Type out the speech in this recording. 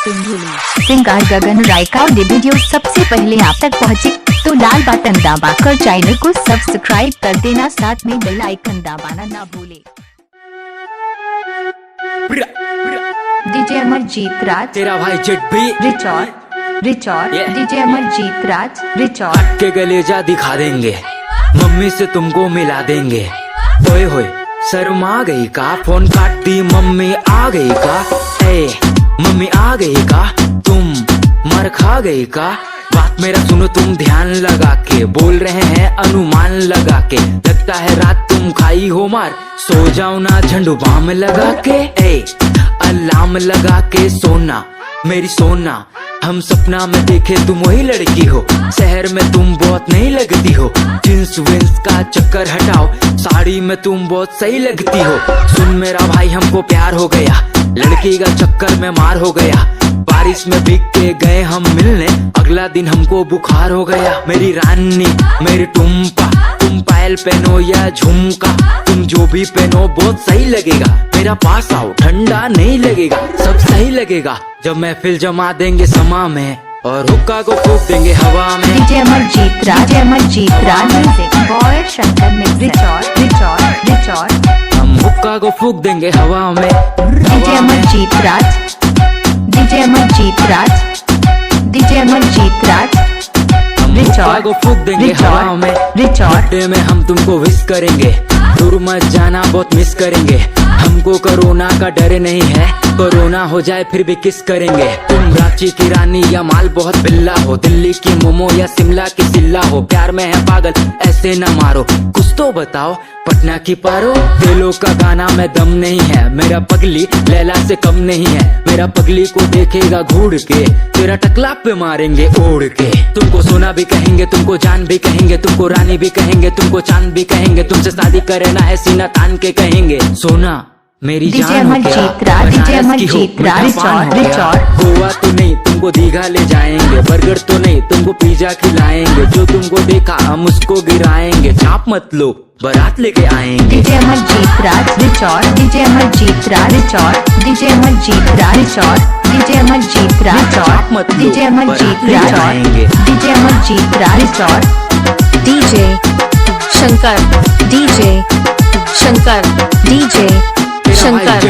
Singer गगन राय का ये video सबसे पहले आप तक पहुंचे तो लाल बटन दबाकर चैनल को सब्सक्राइब कर देना, साथ में बेल आइकन दबाना ना भूले। डीजे अमरजीत राज, तेरा भाई जेट भी रिचॉर्ड डीजे अमरजीत राज रिचॉर्ड के गलेजा दिखा देंगे, मम्मी से तुमको मिला देंगे। ओए होए शर्मा गई का, फोन काट दी मम्मी आ गई का। ए मम्मी आ गई का, तुम मर खा गई का। बात मेरा सुनो तुम ध्यान लगा के, बोल रहे हैं अनुमान लगा के। लगता है रात तुम खाई हो मार, सो जाओ ना झंडू बाम लगा के। ए अलार्म लगा के सोना मेरी सोना, हम सपना में देखे तुम वही लड़की हो। शहर में तुम बहुत नहीं लगती हो, जींस विंस का चक्कर हटाओ, साड़ी में तुम बहुत सही लगती हो। सुन मेरा भाई हमको प्यार हो गया, लड़की का चक्कर में मार हो गया। बारिश में भीग के गए हम मिलने, अगला दिन हमको बुखार हो गया। मेरी रानी मेरी टुम्पा, तुम पायल पहनो या झुमका, तुम जो भी पहनो बहुत सही लगेगा। मेरा पास आओ ठंडा नहीं लगेगा, सब सही लगेगा जब महफिल जमा देंगे समा में और हुक्का को फूक देंगे हवा में। डीजे अमरजीत राज म्यूजिक बॉय शंकर में रिचॉर्ड हम हुक्का को फूक देंगे हवा में। डीजे अमरजीत राज हुक्का को फूक देंगे हवा में। बर्थडे में हम तुमको विश करेंगे, दूर मत जाना बहुत मिस करेंगे। हमको कोरोना का डर नहीं है, कोरोना हो जाए फिर भी किस करेंगे। तुम रांची की रानी या माल बहुत बिल्ला हो, दिल्ली की मोमो या शिमला की सिल्ला हो। प्यार में है पागल ऐसे न मारो, कुछ तो बताओ पटना की पारो। दिलों का गाना में दम नहीं है, मेरा पगली लैला से कम नहीं है। मेरा पगली को देखेगा घूर के, तेरा टकला पे मारेंगे ओढ़ के। तुमको सोना भी कहेंगे, तुमको जान भी कहेंगे, तुमको रानी भी कहेंगे, तुमको चांद भी कहेंगे। तुमसे शादी करना है सीना तान के कहेंगे। सोना मेरी जान हो क्या, बनारस की हो मीठा पान हो क्या। गोवा तो नहीं तुमको दीघा ले जाएंगे, बर्गर तो नहीं तुमको पिज्जा खिलाएंगे। जो तुमको देखा हम उसको गिराएंगे, चाप मत लो बारात लेके आएंगे। डीजे अमरजीत राज रिचॉर्ड मत लो डीजे अमरजीत राज आएंगे। डीजे शंकर